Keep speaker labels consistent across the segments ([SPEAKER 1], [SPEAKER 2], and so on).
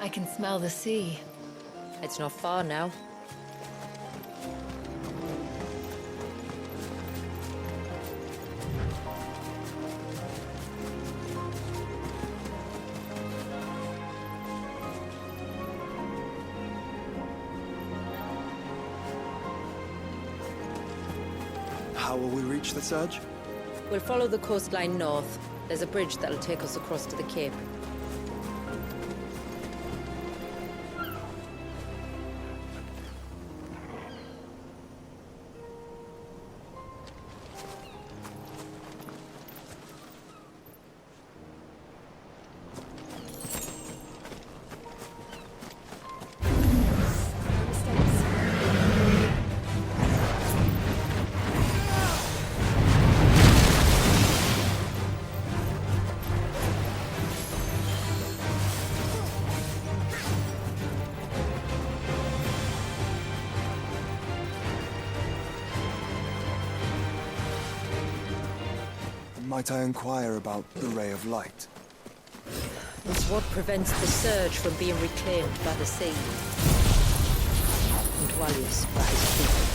[SPEAKER 1] I can smell the sea.
[SPEAKER 2] It's not far now.
[SPEAKER 3] How will we reach the surge?
[SPEAKER 2] We'll follow the coastline north. There's a bridge that'll take us across to the cape.
[SPEAKER 3] Might I inquire about the ray of light?
[SPEAKER 2] It's what prevents the surge from being reclaimed by the sea. And Dwalius by his people.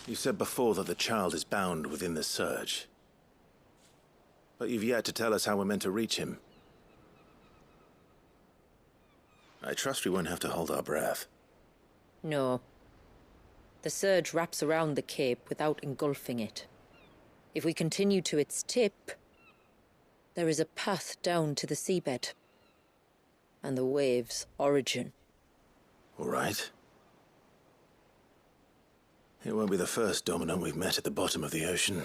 [SPEAKER 1] You said before that the child is bound within the Surge. But you've yet to tell us how we're meant to reach him. I trust we won't have to hold our breath.
[SPEAKER 2] No. The surge wraps around the cape without engulfing it. If we continue to its tip, there is a path down to the seabed. And the wave's origin.
[SPEAKER 1] All right. It won't be the first dominant we've met at the bottom of the ocean.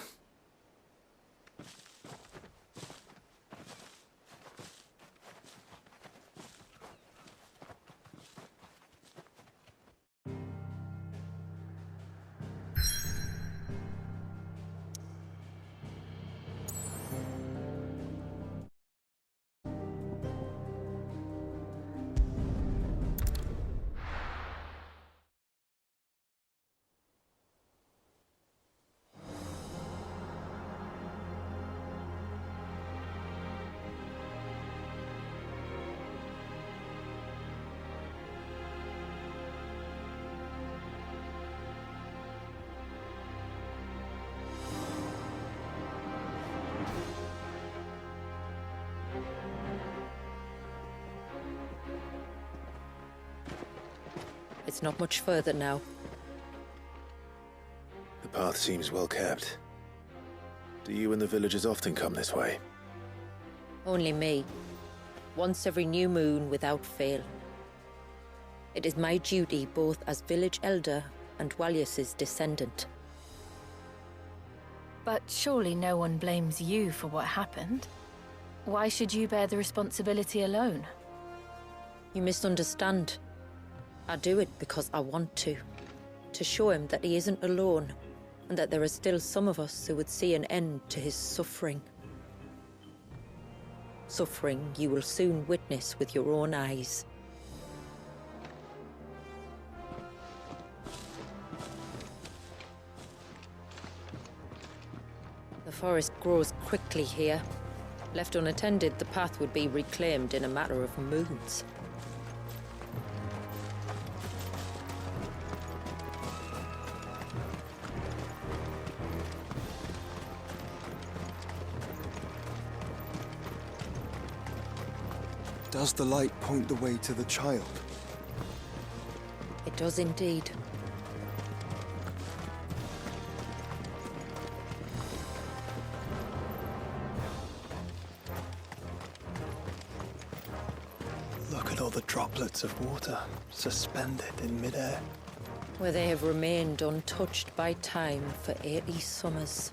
[SPEAKER 2] It's not much further now.
[SPEAKER 1] The path seems well kept. Do you and the villagers often come this way?
[SPEAKER 2] Only me. Once every new moon without fail. It is my duty both as village elder and Walius's descendant.
[SPEAKER 4] But surely no one blames you for what happened. Why should you bear the responsibility alone?
[SPEAKER 2] You misunderstand. I do it because I want to. To show him that he isn't alone, and that there are still some of us who would see an end to his suffering. Suffering you will soon witness with your own eyes. The forest grows quickly here. Left unattended, the path would be reclaimed in a matter of moons.
[SPEAKER 3] Does the light point the way to the child?
[SPEAKER 2] It does indeed.
[SPEAKER 3] Look at all the droplets of water suspended in midair.
[SPEAKER 2] Where they have remained untouched by time for 80 summers.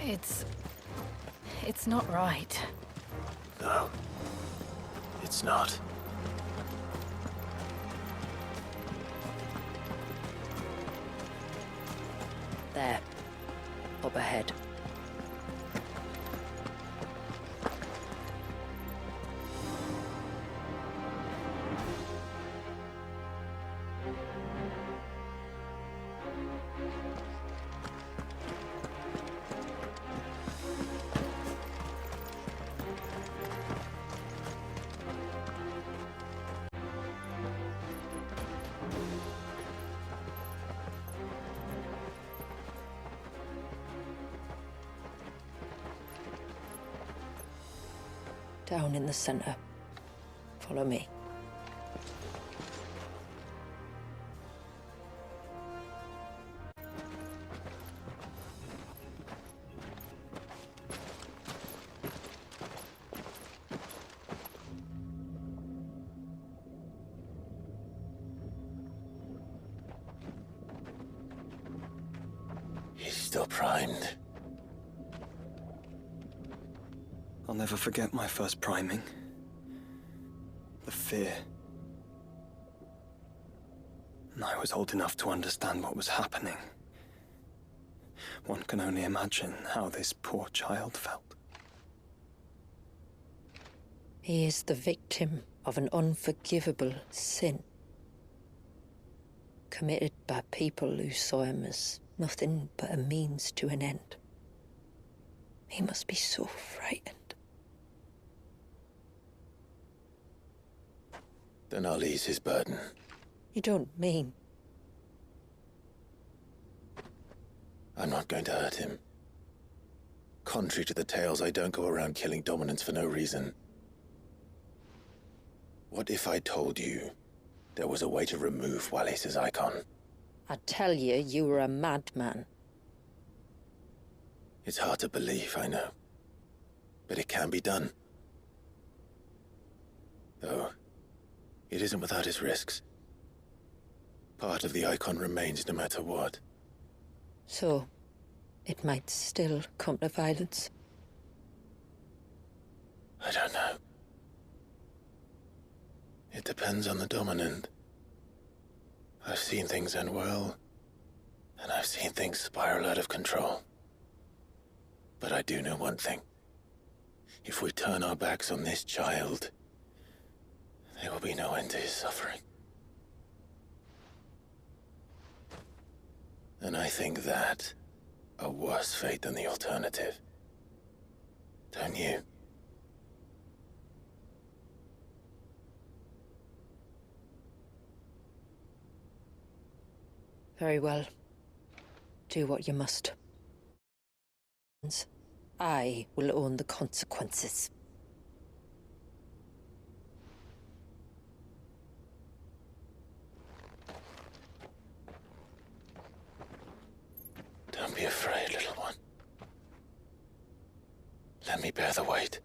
[SPEAKER 4] It's not right.
[SPEAKER 1] No. It's not.
[SPEAKER 2] There. Up ahead. Down in the center. Follow me.
[SPEAKER 1] He's still primed.
[SPEAKER 3] I'll never forget my first priming. The fear. And I was old enough to understand what was happening. One can only imagine how this poor child felt.
[SPEAKER 2] He is the victim of an unforgivable sin. Committed by people who saw him as nothing but a means to an end. He must be so frightened.
[SPEAKER 1] Then I'll ease his burden.
[SPEAKER 2] You don't mean...
[SPEAKER 1] I'm not going to hurt him. Contrary to the tales, I don't go around killing dominants for no reason. What if I told you there was a way to remove Wallis' icon?
[SPEAKER 2] I'd tell you you were a madman.
[SPEAKER 1] It's hard to believe, I know. But it can be done. Though, it isn't without its risks. Part of the icon remains no matter what.
[SPEAKER 2] So, it might still come to violence.
[SPEAKER 1] I don't know. It depends on the dominant. I've seen things end well, and I've seen things spiral out of control. But I do know one thing. If we turn our backs on this child, there will be no end to his suffering. And I think that a worse fate than the alternative. Don't you?
[SPEAKER 2] Very well. Do what you must. I will own the consequences.
[SPEAKER 1] Don't be afraid, little one. Let me bear the weight.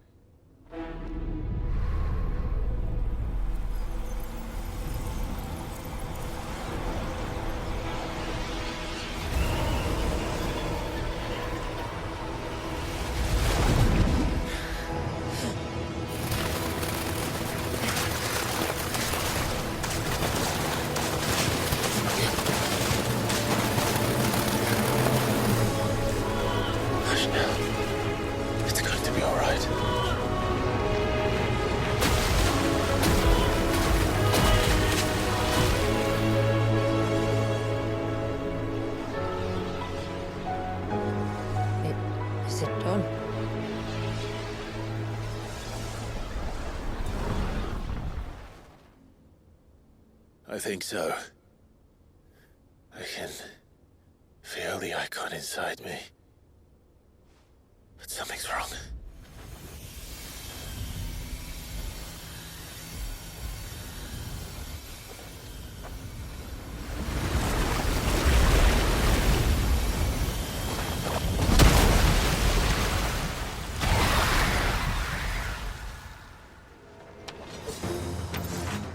[SPEAKER 2] Is it done?
[SPEAKER 1] I think so. I can feel the icon inside me. But something's wrong.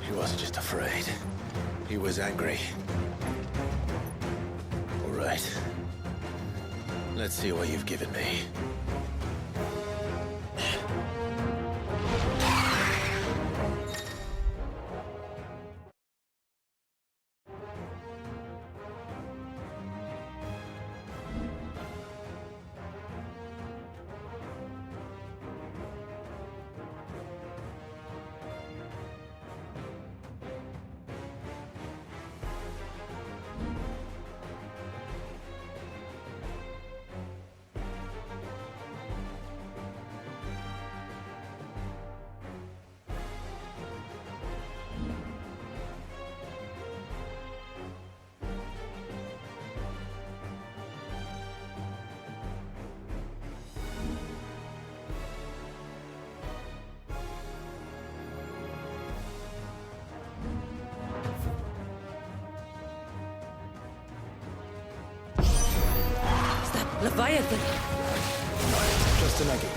[SPEAKER 1] He wasn't just afraid. He was angry. All right. Let's see what you've given me.
[SPEAKER 2] Leviathan!
[SPEAKER 3] Just an eggie,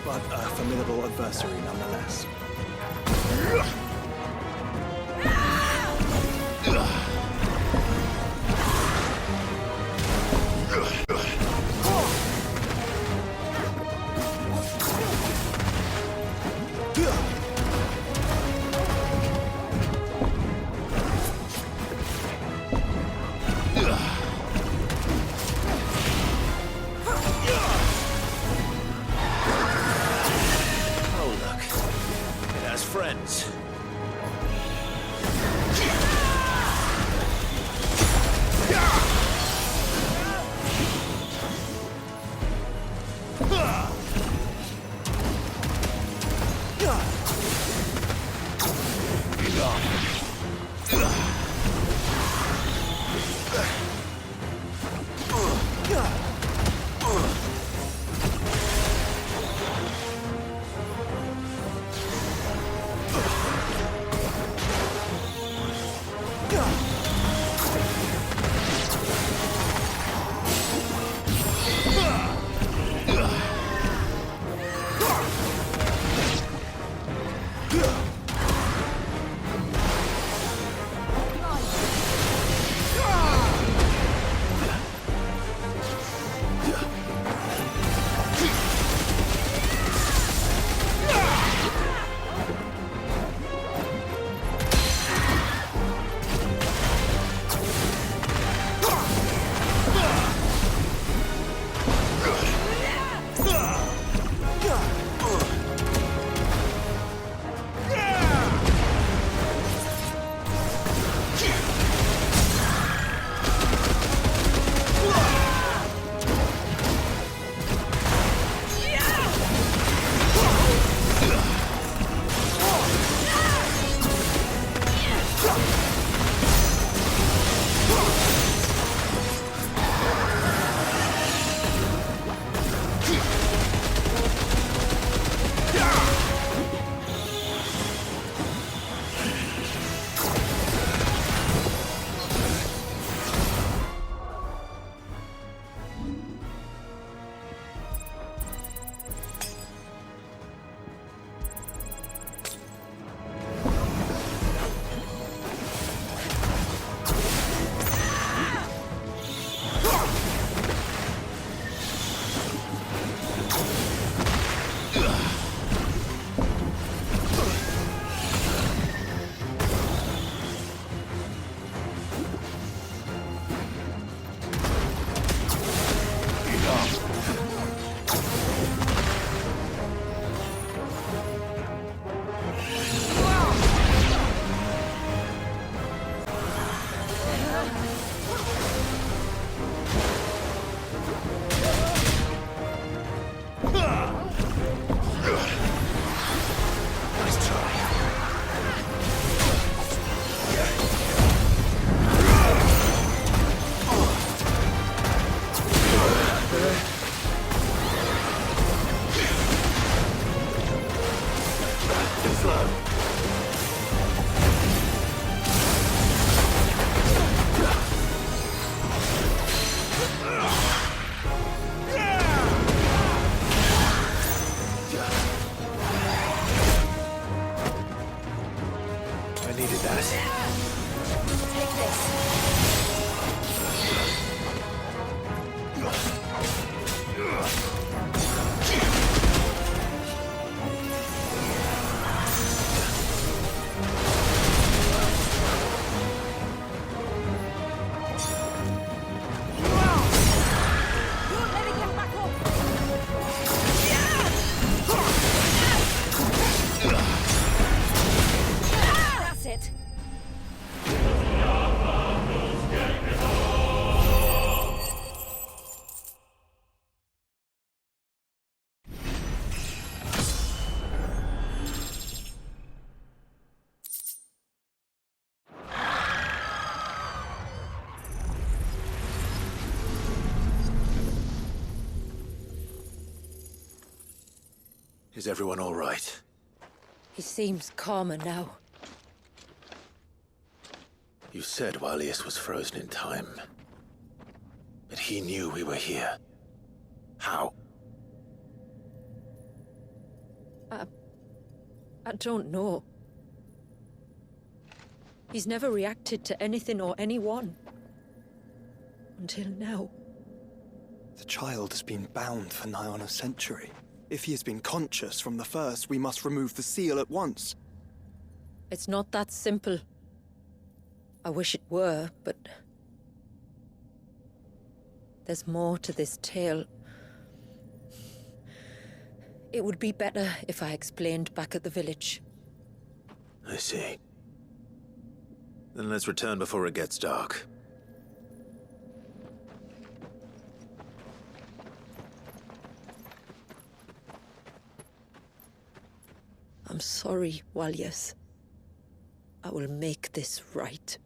[SPEAKER 3] but a formidable adversary nonetheless.
[SPEAKER 1] Friends. I needed that.
[SPEAKER 2] Take this. That's it.
[SPEAKER 1] Is everyone all right?
[SPEAKER 2] He seems calmer now.
[SPEAKER 1] You said Walius was frozen in time. But he knew we were here. How?
[SPEAKER 2] I don't know. He's never reacted to anything or anyone. Until now.
[SPEAKER 3] The child has been bound for nigh on a century. If he has been conscious from the first, we must remove the seal at once.
[SPEAKER 2] It's not that simple. I wish it were, but... there's more to this tale. It would be better if I explained back at the village.
[SPEAKER 1] I see. Then let's return before it gets dark.
[SPEAKER 2] I'm sorry, Walius. I will make this right.